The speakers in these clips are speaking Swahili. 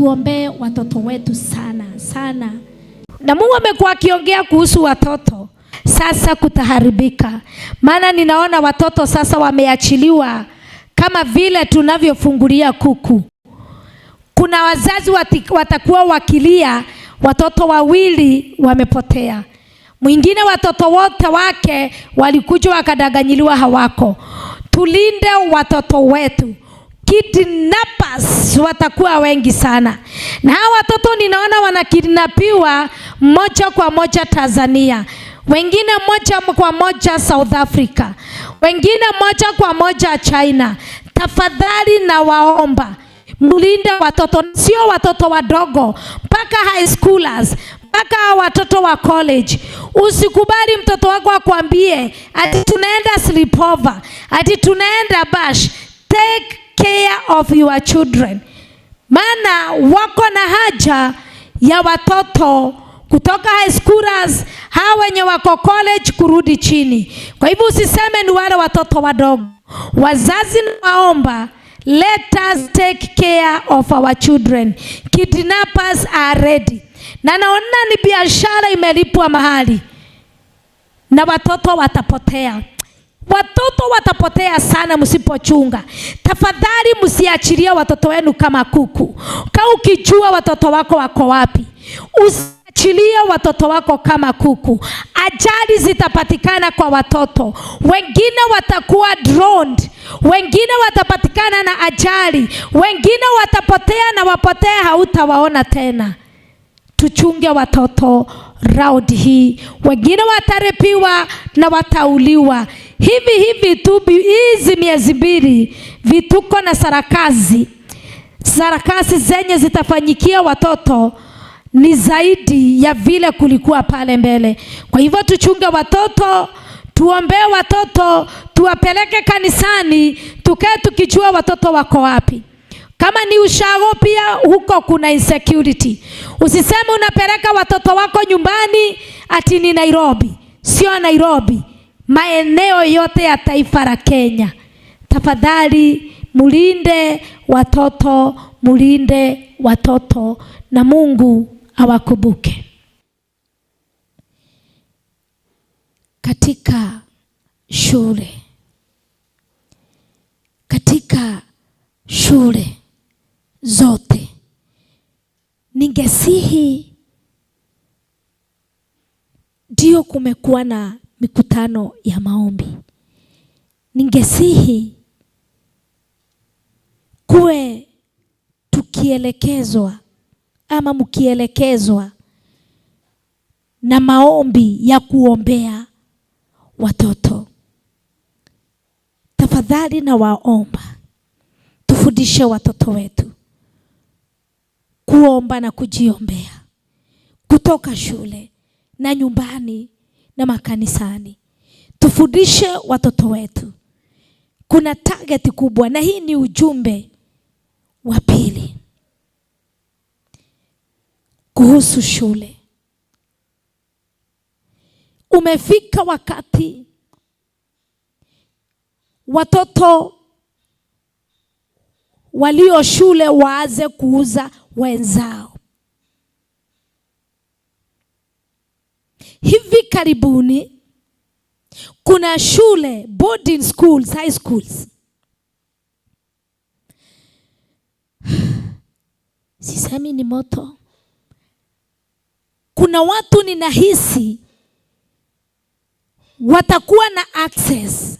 Tuombee watoto wetu sana sana. Na Mungu amekuwa akiongea kuhusu watoto. Sasa kutaharibika. Maana ninaona watoto sasa wameachiliwa kama vile tunavyofungulia kuku. Kuna wazazi watakuwa wakilia watoto wawili wamepotea. Mwingine watoto wote wake walikuja wakadanganyiliwa hawako. Tulinde watoto wetu. Kidnappers watakuwa wengi sana. Na hawa watoto ninaona wanakidnapiwa moja kwa moja Tanzania. Wengine moja kwa moja South Africa. Wengine moja kwa moja China. Tafadhali na waomba, mlinde watoto, sio watoto wadogo, mpaka high schoolers, mpaka watoto wa college. Usikubali mtoto wako akwambie ati tunaenda sleepover, ati tunaenda bash. Take care of your children. Maana wako na haja ya watoto kutoka high schoolers, hawa wenye wako college kurudi chini. Kwa hivyo usiseme ni wale watoto wadogo. Wazazi naomba, let us take care of our children. Kidnappers are ready. Na naona ni biashara imelipwa mahali. Na watoto watapotea. Watoto watapotea sana msipochunga. Tafadhali msiachilie watoto wenu kama kuku. Kama ukijua watoto wako wako wapi, usiachilie watoto wako kama kuku. Ajali zitapatikana kwa watoto. Wengine watakuwa drowned. Wengine watapatikana na ajali. Wengine watapotea na wapotea hautawaona tena. Tuchunge watoto round hii. Wengine watarepiwa na watauliwa. Hivi tu hizi miezi mbili vituko na sarakasi zenye zitafanyikia watoto ni zaidi ya vile kulikuwa pale mbele. Kwa hivyo tuchunge watoto, tuombee watoto, tuwapeleke kanisani, tukae tukijua watoto wako wapi. Kama ni ushago pia huko kuna insecurity. Usiseme unapeleka watoto wako nyumbani ati ni Nairobi. Sio Nairobi. Maeneo yote ya taifa la Kenya. Tafadhali mulinde watoto na Mungu awakumbuke. Katika shule zote ningesihi, ndio kumekuwa na mikutano ya maombi, ningesihi kuwe tukielekezwa ama mkielekezwa na maombi ya kuombea watoto. Tafadhali na waomba, tufundishe watoto wetu kuomba na kujiombea kutoka shule na nyumbani na makanisani. Tufundishe watoto wetu. Kuna target kubwa, na hii ni ujumbe wa pili kuhusu shule. Umefika wakati watoto walio shule waanze kuuza wenzao. Hivi karibuni kuna shule, boarding schools, high schools. Sisemi ni moto. Kuna watu ninahisi watakuwa na access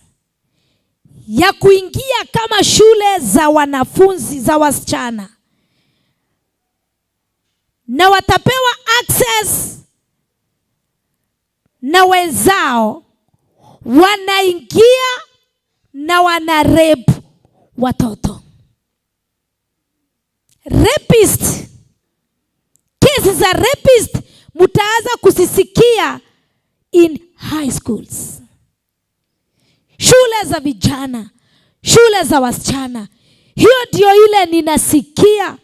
ya kuingia kama shule za wanafunzi za wasichana, na watapewa access na wenzao, wanaingia na wana rape watoto. Rapist, kesi za rapist mtaanza kusisikia in high schools. Shule za vijana, shule za wasichana. Hiyo ndio ile ninasikia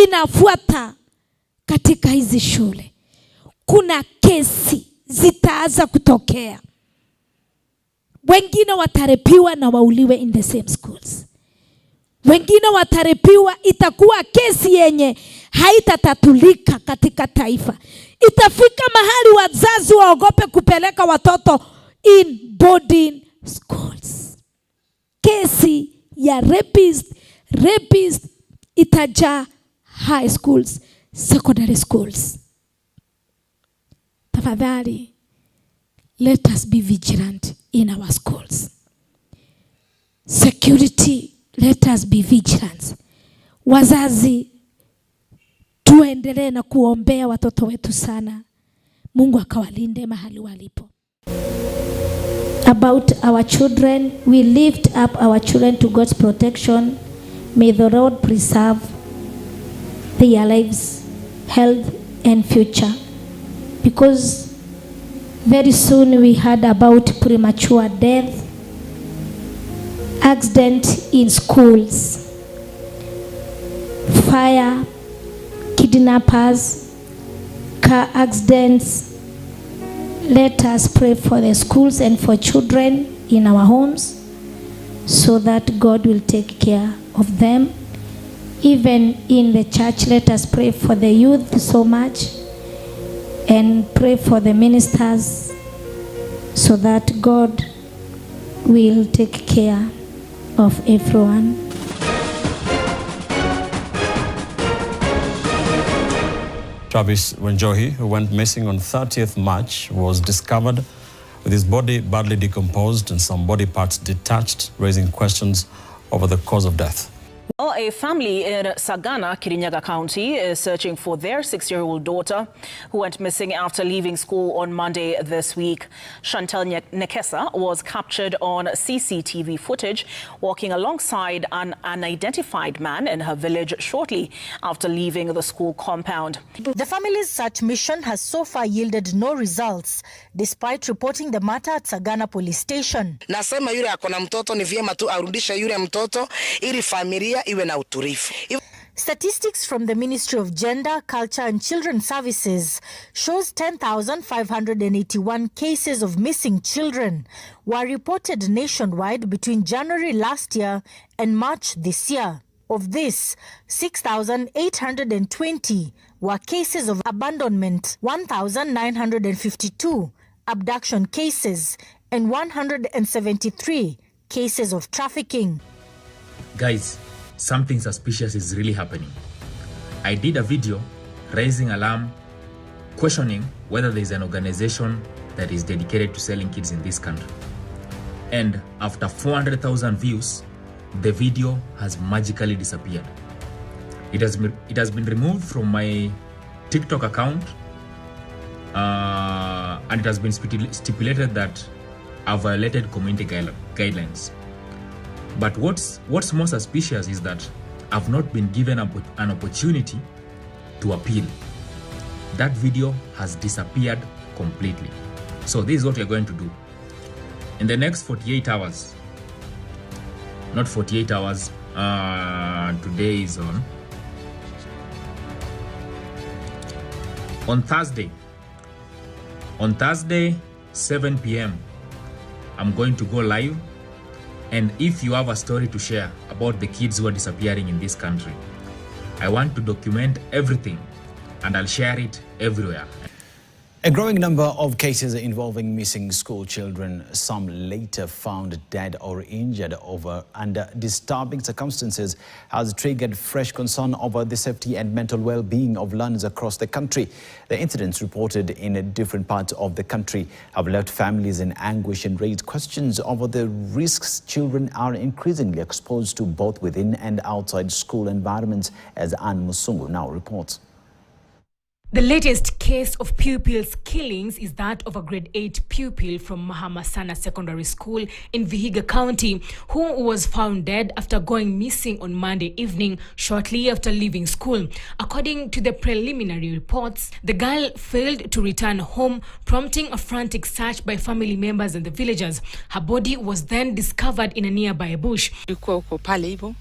inafuata katika hizi shule. Kuna kesi zitaanza kutokea. Wengine watarepiwa na wauliwe in the same schools. Wengine watarepiwa, itakuwa kesi yenye haitatatulika katika taifa. Itafika mahali wazazi waogope kupeleka watoto in boarding schools. Kesi ya rapist itajaa high schools, secondary schools. Tafadhali, let us be vigilant in our schools. Security, let us be vigilant. Wazazi, tuendelee na kuombea watoto wetu sana. Mungu akawalinde mahali walipo. About our children, we lift up our children to God's protection. May the Lord preserve their lives, health and future. Because very soon we heard about premature death, accident in schools, fire, kidnappers, car accidents. Let us pray for the schools and for children in our homes so that God will take care of them. Even in the church, let us pray for the youth so much and pray for the ministers so that God will take care of everyone. Travis Wanjohi, who went missing on 30th March, was discovered with his body badly decomposed and some body parts detached, raising questions over the cause of death. Well, a family in Sagana, Kirinyaga County, is searching for their 6-year-old daughter who went missing after leaving school on Monday this week. Chantal Nekesa was captured on CCTV footage walking alongside an unidentified man in her village shortly after leaving the school compound. The family's search mission has so far yielded no results, despite reporting the matter at Sagana police station. Nasema yule akona mtoto ni vyema tu arudisha yule mtoto ili familia iwe na utulivu. Statistics from the Ministry of Gender, Culture and Children Services shows 10,581 cases of missing children were reported nationwide between January last year and March this year. Of this, 6,820 were cases of abandonment, 1,952 abduction cases, and 173 cases of trafficking. Guys, something suspicious is really happening. I did a video raising alarm, questioning whether there is an organization that is dedicated to selling kids in this country. And after 400,000 views, the video has magically disappeared. It has been removed from my TikTok account, and it has been stipulated that I violated community guidelines. But what's more suspicious is that I've not been given an opportunity to appeal. That video has disappeared completely. So this is what we're going to do. In the next 48 hours, not 48 hours, today is on Thursday. On Thursday, 7 p.m., I'm going to go live. And if you have a story to share about the kids who are disappearing in this country, I want to document everything and I'll share it everywhere. A growing number of cases involving missing school children, some later found dead or injured under disturbing circumstances, has triggered fresh concern over the safety and mental well-being of learners across the country. The incidents reported in different parts of the country have left families in anguish and raised questions over the risks children are increasingly exposed to both within and outside school environments, as Anne Musungu now reports. The latest case of pupils' killings is that of a grade 8 pupil from Mahamasana Secondary School in Vihiga County, who was found dead after going missing on Monday evening shortly after leaving school. According to the preliminary reports, the girl failed to return home, prompting a frantic search by family members and the villagers. Her body was then discovered in a nearby bush. Ulikuwa uko pale hivyo,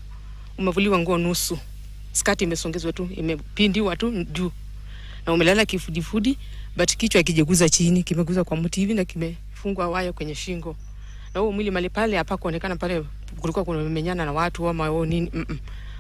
umevuliwa nguo nusu, skati imesongezwa tu, imepindiwa tu juu. Na umelala kifudifudi, but kichwa kijeguza chini, kimeguza kwa mti hivi na kimefungwa waya kwenye shingo. Na huo mwili mali pale hapa kuonekana pale kulikuwa kuna menyana na watu ama nini.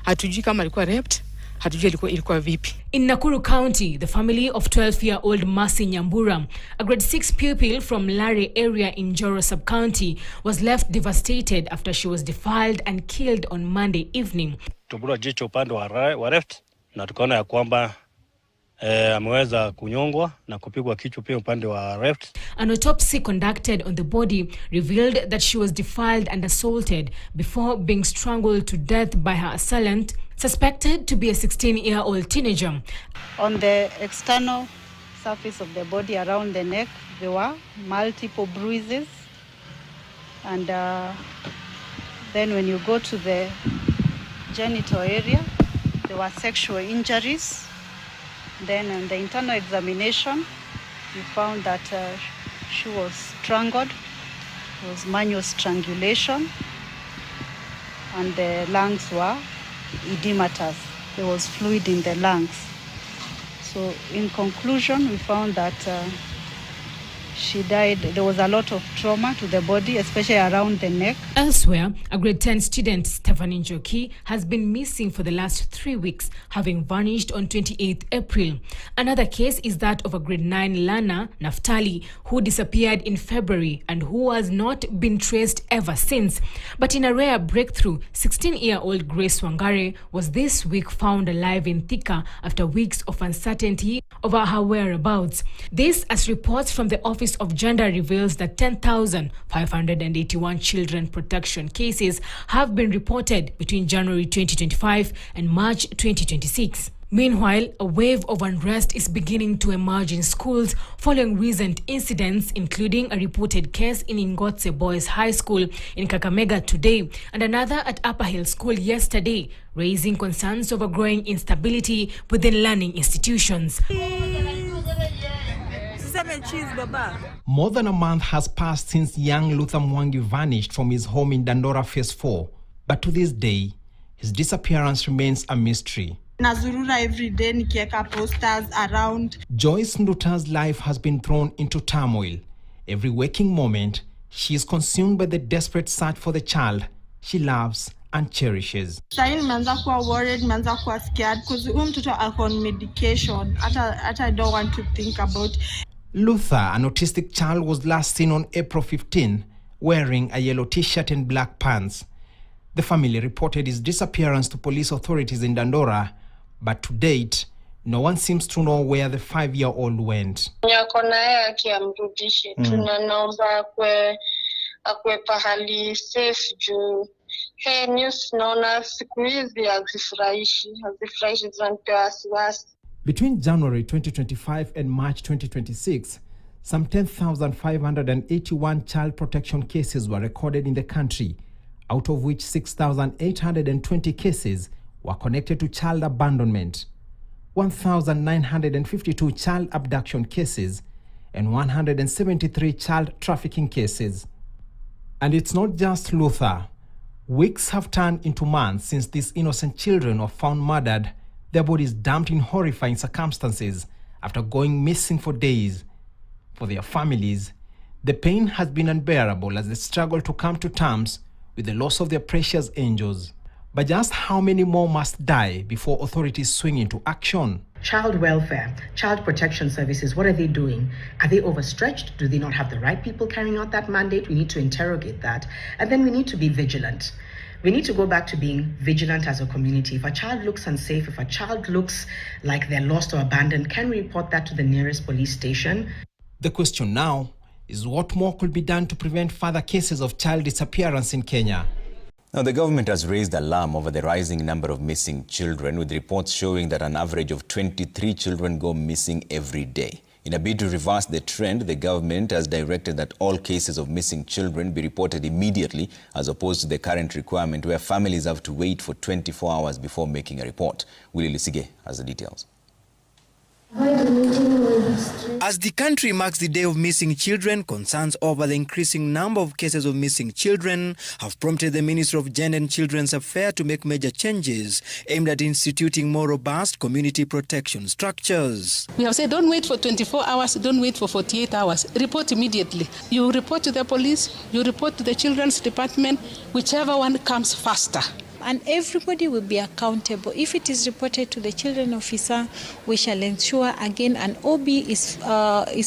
Hatujui kama alikuwa raped hatujui ilikuwa vipi. In Nakuru County, the family of 12-year-old Mercy Nyambura, a grade 6 pupil from Lare area in Njoro sub-county, was left devastated after she was defiled and killed on Monday evening. Tubura jicho upande wa left na tukaona ya kwamba ameweza kunyongwa na kupigwa kichwa pia upande wa left. An autopsy conducted on the body revealed that she was defiled and assaulted before being strangled to death by her assailant, suspected to be a 16-year-old teenager. On the external surface of the body around the neck, there were multiple bruises. And then when you go to the genital area, there were sexual injuries. Then on the internal examination, we found that she was strangled. It was manual strangulation. And the lungs were edematous. There was fluid in the lungs. So in conclusion, we found that she died. There was a lot of trauma to the body, especially around the neck. Elsewhere, a grade 10 student, Stephanie Njoki, has been missing for the last 3 weeks, having vanished on 28th April. Another case is that of a grade 9 learner, Naftali, who disappeared in February and who has not been traced ever since. But in a rare breakthrough, 16-year-old Grace Wangare was this week found alive in Thika after weeks of uncertainty over her whereabouts. This, as reports from the Office of Gender reveals that 10,581 children protection cases have been reported between January 2025 and March 2026. Meanwhile, a wave of unrest is beginning to emerge in schools following recent incidents, including a reported case in Ingotse Boys High School in Kakamega today and another at Upper Hill School yesterday, raising concerns over growing instability within learning institutions. More than a month has passed since young Luther Mwangi vanished from his home in Dandora Phase 4, but to this day, his disappearance remains a mystery. Nazurura every day nikieka posters around. Joyce Nduta's life has been thrown into turmoil. Every waking moment, she is consumed by the desperate search for the child she loves and cherishes. Sasa nimeanza kuwa worried, nimeanza kuwa scared because mtoto ako on medication. Hata I don't want to think about. Luther, an autistic child, was last seen on April 15 wearing a yellow t-shirt and black pants. The family reported his disappearance to police authorities in Dandora, but to date, no one seems to know where the 5-year-old went. Tunaomba akwe pahali safe juu news naona siku hizi hazifurahishi zinanipea wasiwasi. Between January 2025 and March 2026, some 10,581 child protection cases were recorded in the country, out of which 6,820 cases were connected to child abandonment, 1,952 child abduction cases, and 173 child trafficking cases. And it's not just Luther. Weeks have turned into months since these innocent children were found murdered, their bodies dumped in horrifying circumstances after going missing for days. For their families, the pain has been unbearable as they struggle to come to terms with the loss of their precious angels. But just how many more must die before authorities swing into action? Child welfare, child protection services, what are they doing? Are they overstretched? Do they not have the right people carrying out that mandate? We need to interrogate that. And then we need to be vigilant. We need to go back to being vigilant as a community. If a child looks unsafe, if a child looks like they're lost or abandoned, can we report that to the nearest police station? The question now is what more could be done to prevent further cases of child disappearance in Kenya? Now, the government has raised alarm over the rising number of missing children, with reports showing that an average of 23 children go missing every day. In a bid to reverse the trend, the government has directed that all cases of missing children be reported immediately, as opposed to the current requirement where families have to wait for 24 hours before making a report. Willie Lisige has the details. As the country marks the Day of Missing Children, concerns over the increasing number of cases of missing children have prompted the Ministry of Gender and Children's Affairs to make major changes aimed at instituting more robust community protection structures. We have said don't wait for 24 hours, don't wait for 48 hours. Report immediately. You report to the police, you report to the Children's Department, whichever one comes faster. and everybody will be accountable. If it is reported to the children officer, we shall ensure again an OB is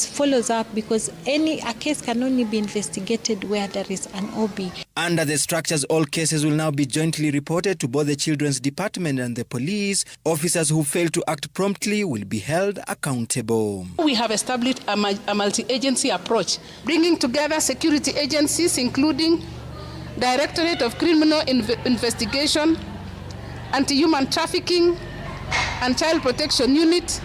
follows up, because a case can only be investigated where there is an OB. Under the structures, all cases will now be jointly reported to both the Children's Department and the police. Officers who fail to act promptly will be held accountable. We have established a multi-agency approach, bringing together security agencies including Directorate of Criminal Investigation, Anti-Human Trafficking and Child Protection Unit,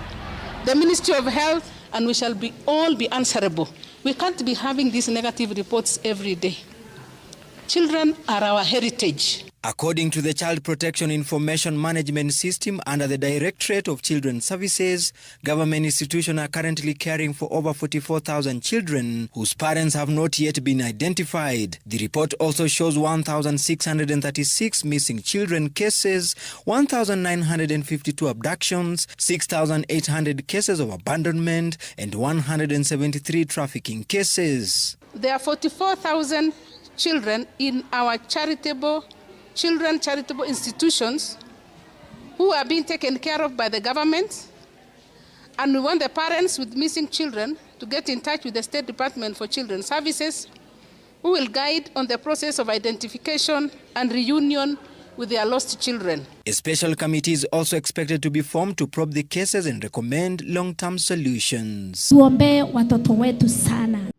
the Ministry of Health, and we shall all be answerable. We can't be having these negative reports every day. Children are our heritage. According to the Child Protection Information Management System under the Directorate of Children's Services, government institutions are currently caring for over 44,000 children whose parents have not yet been identified. The report also shows 1,636 missing children cases, 1,952 abductions, 6,800 cases of abandonment, and 173 trafficking cases. There are 44,000 children in our charitable institutions who are being taken care of by the government, and we want the parents with missing children to get in touch with the State Department for Children's Services, who will guide on the process of identification and reunion with their lost children. A special committee is also expected to be formed to probe the cases and recommend long-term solutions. Tuombee watoto wetu sana.